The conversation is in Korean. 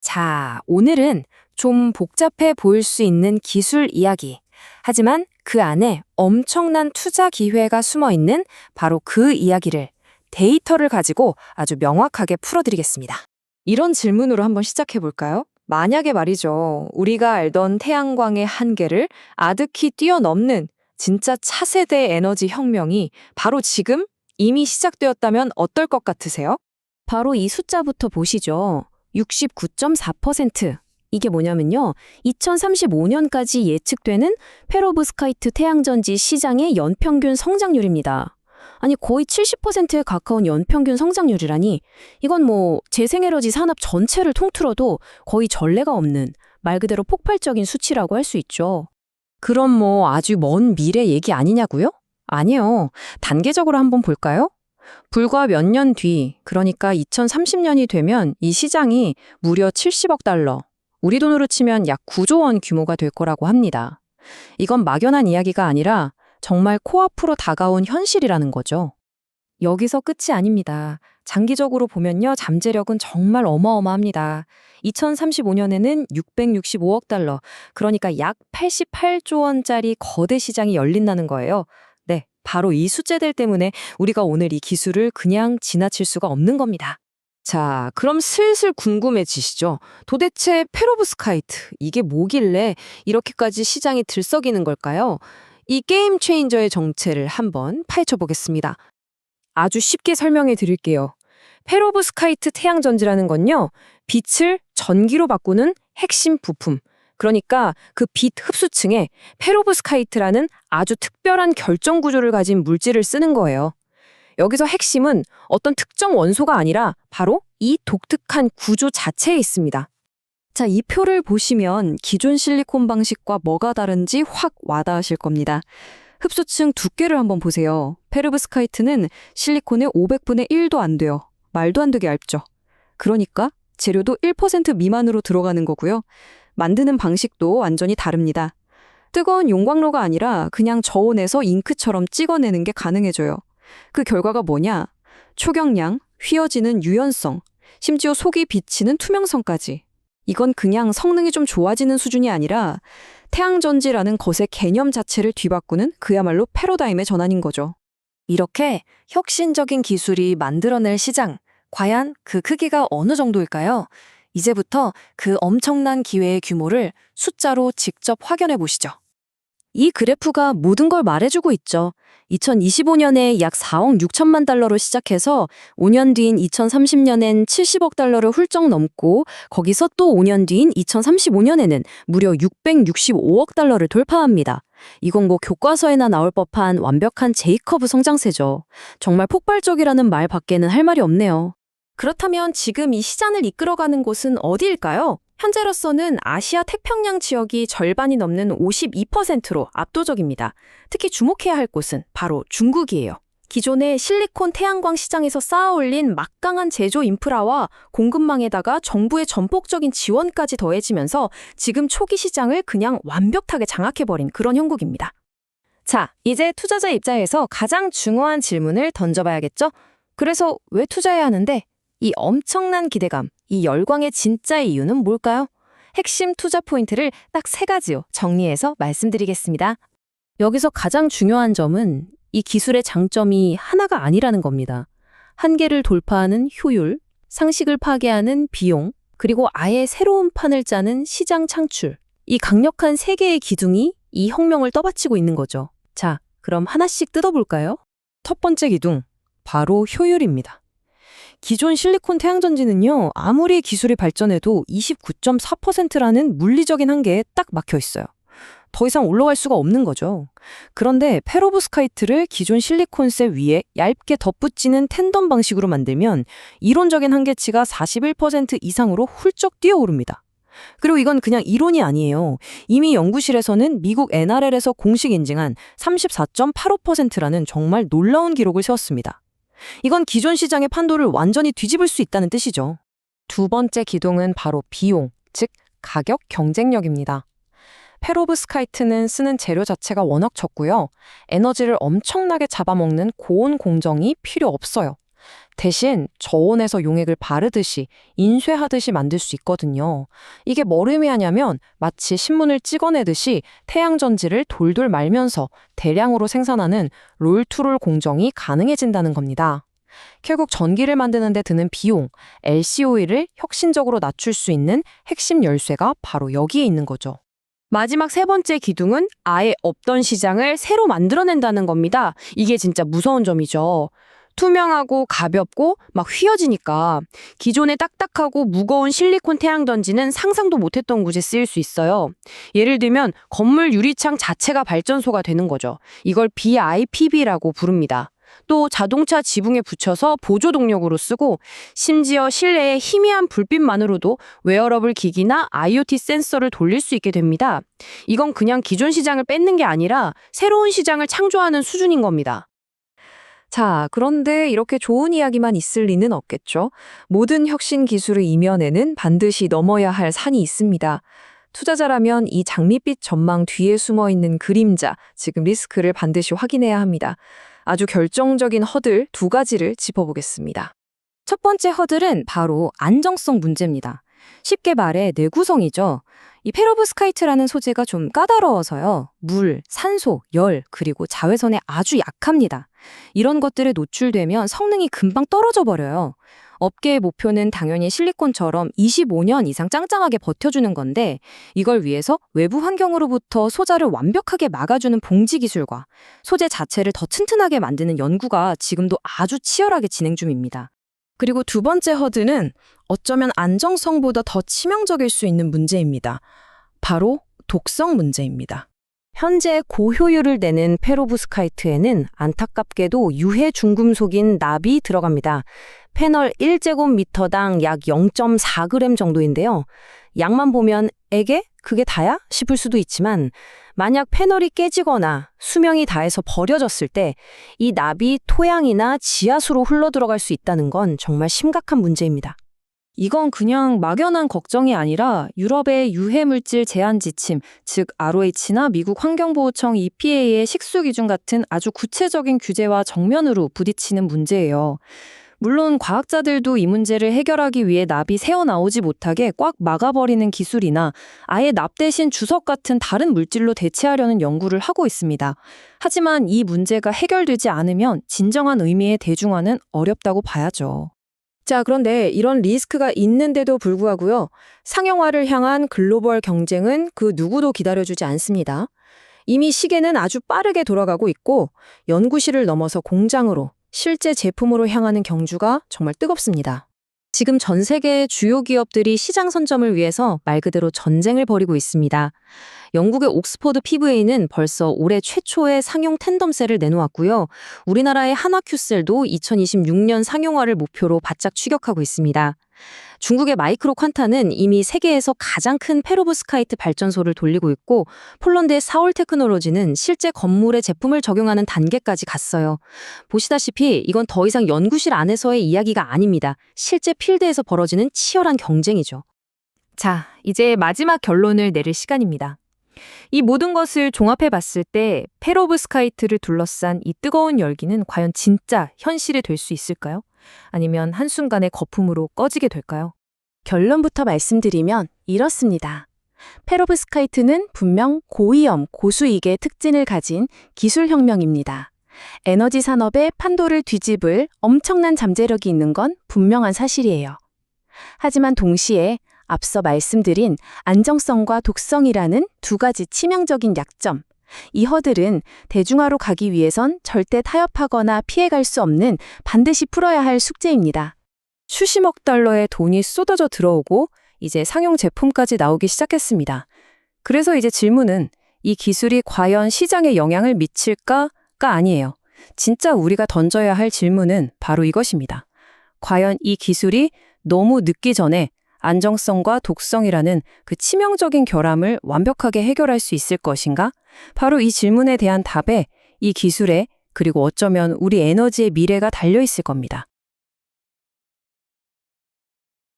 자, 오늘은 좀 복잡해 보일 수 있는 기술 이야기. 하지만 그 안에 엄청난 투자 기회가 숨어 있는 바로 그 이야기를 데이터를 가지고 아주 명확하게 풀어드리겠습니다. 이런 질문으로 한번 시작해 볼까요? 만약에 말이죠. 우리가 알던 태양광의 한계를 아득히 뛰어넘는 진짜 차세대 에너지 혁명이 바로 지금 이미 시작되었다면 어떨 것 같으세요? 바로 이 숫자부터 보시죠. 69.4%. 이게 뭐냐면요. 2035년까지 예측되는 페로브스카이트 태양전지 시장의 연평균 성장률입니다. 아니 거의 70%에 가까운 연평균 성장률이라니 이건 뭐 재생에너지 산업 전체를 통틀어도 거의 전례가 없는 말 그대로 폭발적인 수치라고 할 수 있죠. 그럼 뭐 아주 먼 미래 얘기 아니냐고요? 아니요. 단계적으로 한번 볼까요? 불과 몇 년 뒤, 그러니까 2030년이 되면 이 시장이 무려 70억 달러, 우리 돈으로 치면 약 9조 원 규모가 될 거라고 합니다. 이건 막연한 이야기가 아니라 정말 코앞으로 다가온 현실이라는 거죠. 여기서 끝이 아닙니다. 장기적으로 보면요. 잠재력은 정말 어마어마합니다. 2035년에는 665억 달러, 그러니까 약 88조 원짜리 거대 시장이 열린다는 거예요. 네, 바로 이 숫자들 때문에 우리가 오늘 이 기술을 그냥 지나칠 수가 없는 겁니다. 자, 그럼 슬슬 궁금해지시죠? 도대체 페로브스카이트, 이게 뭐길래 이렇게까지 시장이 들썩이는 걸까요? 이 게임 체인저의 정체를 한번 파헤쳐 보겠습니다. 아주 쉽게 설명해 드릴게요. 페로브스카이트 태양전지라는 건요, 빛을 전기로 바꾸는 핵심 부품. 그러니까 그 빛 흡수층에 페로브스카이트라는 아주 특별한 결정 구조를 가진 물질을 쓰는 거예요. 여기서 핵심은 어떤 특정 원소가 아니라 바로 이 독특한 구조 자체에 있습니다. 자, 이 표를 보시면 기존 실리콘 방식과 뭐가 다른지 확 와닿으실 겁니다. 흡수층 두께를 한번 보세요. 페르브스카이트는 실리콘의 500분의 1도 안 돼요. 말도 안 되게 얇죠. 그러니까 재료도 1% 미만으로 들어가는 거고요. 만드는 방식도 완전히 다릅니다. 뜨거운 용광로가 아니라 그냥 저온에서 잉크처럼 찍어내는 게 가능해져요. 그 결과가 뭐냐? 초경량, 휘어지는 유연성, 심지어 속이 비치는 투명성까지. 이건 그냥 성능이 좀 좋아지는 수준이 아니라 태양전지라는 것의 개념 자체를 뒤바꾸는 그야말로 패러다임의 전환인 거죠. 이렇게 혁신적인 기술이 만들어낼 시장, 과연 그 크기가 어느 정도일까요? 이제부터 그 엄청난 기회의 규모를 숫자로 직접 확인해 보시죠. 이 그래프가 모든 걸 말해주고 있죠. 2025년에 약 4억 6천만 달러로 시작해서 5년 뒤인 2030년엔 70억 달러를 훌쩍 넘고 거기서 또 5년 뒤인 2035년에는 무려 665억 달러를 돌파합니다. 이건 뭐 교과서에나 나올 법한 완벽한 J커브 성장세죠. 정말 폭발적이라는 말 밖에는 할 말이 없네요. 그렇다면 지금 이 시장을 이끌어가는 곳은 어디일까요? 현재로서는 아시아 태평양 지역이 절반이 넘는 52%로 압도적입니다. 특히 주목해야 할 곳은 바로 중국이에요. 기존의 실리콘 태양광 시장에서 쌓아올린 막강한 제조 인프라와 공급망에다가 정부의 전폭적인 지원까지 더해지면서 지금 초기 시장을 그냥 완벽하게 장악해버린 그런 형국입니다. 자, 이제 투자자 입장에서 가장 중요한 질문을 던져봐야겠죠? 그래서 왜 투자해야 하는데? 이 엄청난 기대감, 이 열광의 진짜 이유는 뭘까요? 핵심 투자 포인트를 딱 3가지요. 정리해서 말씀드리겠습니다. 여기서 가장 중요한 점은 이 기술의 장점이 하나가 아니라는 겁니다. 한계를 돌파하는 효율, 상식을 파괴하는 비용, 그리고 아예 새로운 판을 짜는 시장 창출. 이 강력한 3개의 기둥이 이 혁명을 떠받치고 있는 거죠. 자, 그럼 하나씩 뜯어볼까요? 첫 번째 기둥, 바로 효율입니다. 기존 실리콘 태양전지는요, 아무리 기술이 발전해도 29.4%라는 물리적인 한계에 딱 막혀 있어요. 더 이상 올라갈 수가 없는 거죠. 그런데 페로브스카이트를 기존 실리콘셀 위에 얇게 덧붙이는 텐덤 방식으로 만들면 이론적인 한계치가 41% 이상으로 훌쩍 뛰어오릅니다. 그리고 이건 그냥 이론이 아니에요. 이미 연구실에서는 미국 NRL에서 공식 인증한 34.85%라는 정말 놀라운 기록을 세웠습니다. 이건 기존 시장의 판도를 완전히 뒤집을 수 있다는 뜻이죠. 두 번째 기둥은 바로 비용, 즉 가격 경쟁력입니다. 페로브스카이트는 쓰는 재료 자체가 워낙 적고요. 에너지를 엄청나게 잡아먹는 고온 공정이 필요 없어요. 대신 저온에서 용액을 바르듯이 인쇄하듯이 만들 수 있거든요. 이게 뭘 의미하냐면 마치 신문을 찍어내듯이 태양전지를 돌돌 말면서 대량으로 생산하는 롤투롤 공정이 가능해진다는 겁니다. 결국 전기를 만드는 데 드는 비용, LCOE를 혁신적으로 낮출 수 있는 핵심 열쇠가 바로 여기에 있는 거죠. 마지막 세 번째 기둥은 아예 없던 시장을 새로 만들어낸다는 겁니다. 이게 진짜 무서운 점이죠. 투명하고 가볍고 막 휘어지니까 기존의 딱딱하고 무거운 실리콘 태양전지는 상상도 못했던 곳에 쓰일 수 있어요. 예를 들면 건물 유리창 자체가 발전소가 되는 거죠. 이걸 BIPB라고 부릅니다. 또 자동차 지붕에 붙여서 보조 동력으로 쓰고 심지어 실내에 희미한 불빛만으로도 웨어러블 기기나 IoT 센서를 돌릴 수 있게 됩니다. 이건 그냥 기존 시장을 뺏는 게 아니라 새로운 시장을 창조하는 수준인 겁니다. 자, 그런데 이렇게 좋은 이야기만 있을 리는 없겠죠. 모든 혁신 기술의 이면에는 반드시 넘어야 할 산이 있습니다. 투자자라면 이 장밋빛 전망 뒤에 숨어 있는 그림자, 지금 리스크를 반드시 확인해야 합니다. 아주 결정적인 허들 두 가지를 짚어보겠습니다. 첫 번째 허들은 바로 안정성 문제입니다. 쉽게 말해 내구성이죠. 이 페로브스카이트라는 소재가 좀 까다로워서요. 물, 산소, 열, 그리고 자외선에 아주 약합니다. 이런 것들에 노출되면 성능이 금방 떨어져 버려요. 업계의 목표는 당연히 실리콘처럼 25년 이상 짱짱하게 버텨주는 건데 이걸 위해서 외부 환경으로부터 소자를 완벽하게 막아주는 봉지 기술과 소재 자체를 더 튼튼하게 만드는 연구가 지금도 아주 치열하게 진행 중입니다. 그리고 두 번째 허드는 어쩌면 안정성보다 더 치명적일 수 있는 문제입니다. 바로 독성 문제입니다. 현재 고효율을 내는 페로브스카이트에는 안타깝게도 유해 중금속인 납이 들어갑니다. 패널 1제곱미터당 약 0.4g 정도인데요. 양만 보면 에게? 그게 다야? 싶을 수도 있지만 만약 패널이 깨지거나 수명이 다해서 버려졌을 때 이 납이 토양이나 지하수로 흘러들어갈 수 있다는 건 정말 심각한 문제입니다. 이건 그냥 막연한 걱정이 아니라 유럽의 유해물질 제한 지침, 즉 ROH나 미국 환경보호청 EPA의 식수 기준 같은 아주 구체적인 규제와 정면으로 부딪히는 문제예요. 물론 과학자들도 이 문제를 해결하기 위해 납이 새어나오지 못하게 꽉 막아버리는 기술이나 아예 납 대신 주석 같은 다른 물질로 대체하려는 연구를 하고 있습니다. 하지만 이 문제가 해결되지 않으면 진정한 의미의 대중화는 어렵다고 봐야죠. 자, 그런데 이런 리스크가 있는데도 불구하고요. 상용화를 향한 글로벌 경쟁은 그 누구도 기다려주지 않습니다. 이미 시계는 아주 빠르게 돌아가고 있고 연구실을 넘어서 공장으로 실제 제품으로 향하는 경주가 정말 뜨겁습니다. 지금 전 세계의 주요 기업들이 시장 선점을 위해서 말 그대로 전쟁을 벌이고 있습니다. 영국의 옥스퍼드 PVA는 벌써 올해 최초의 상용 텐덤셀을 내놓았고요. 우리나라의 하나큐셀도 2026년 상용화를 목표로 바짝 추격하고 있습니다. 중국의 마이크로 퀀타는 이미 세계에서 가장 큰 페로브스카이트 발전소를 돌리고 있고 폴란드의 사올 테크놀로지는 실제 건물에 제품을 적용하는 단계까지 갔어요. 보시다시피 이건 더 이상 연구실 안에서의 이야기가 아닙니다. 실제 필드에서 벌어지는 치열한 경쟁이죠. 자, 이제 마지막 결론을 내릴 시간입니다. 이 모든 것을 종합해 봤을 때 페로브스카이트를 둘러싼 이 뜨거운 열기는 과연 진짜 현실이 될 수 있을까요? 아니면 한순간에 거품으로 꺼지게 될까요? 결론부터 말씀드리면 이렇습니다. 페로브스카이트는 분명 고위험, 고수익의 특징을 가진 기술혁명입니다. 에너지 산업의 판도를 뒤집을 엄청난 잠재력이 있는 건 분명한 사실이에요. 하지만 동시에 앞서 말씀드린 안정성과 독성이라는 두 가지 치명적인 약점, 이 허들은 대중화로 가기 위해선 절대 타협하거나 피해갈 수 없는 반드시 풀어야 할 숙제입니다. 수십억 달러의 돈이 쏟아져 들어오고 이제 상용 제품까지 나오기 시작했습니다. 그래서 이제 질문은 이 기술이 과연 시장에 영향을 미칠까가 아니에요. 진짜 우리가 던져야 할 질문은 바로 이것입니다. 과연 이 기술이 너무 늦기 전에 안정성과 독성이라는 그 치명적인 결함을 완벽하게 해결할 수 있을 것인가? 바로 이 질문에 대한 답에 이 기술에 그리고 어쩌면 우리 에너지의 미래가 달려 있을 겁니다.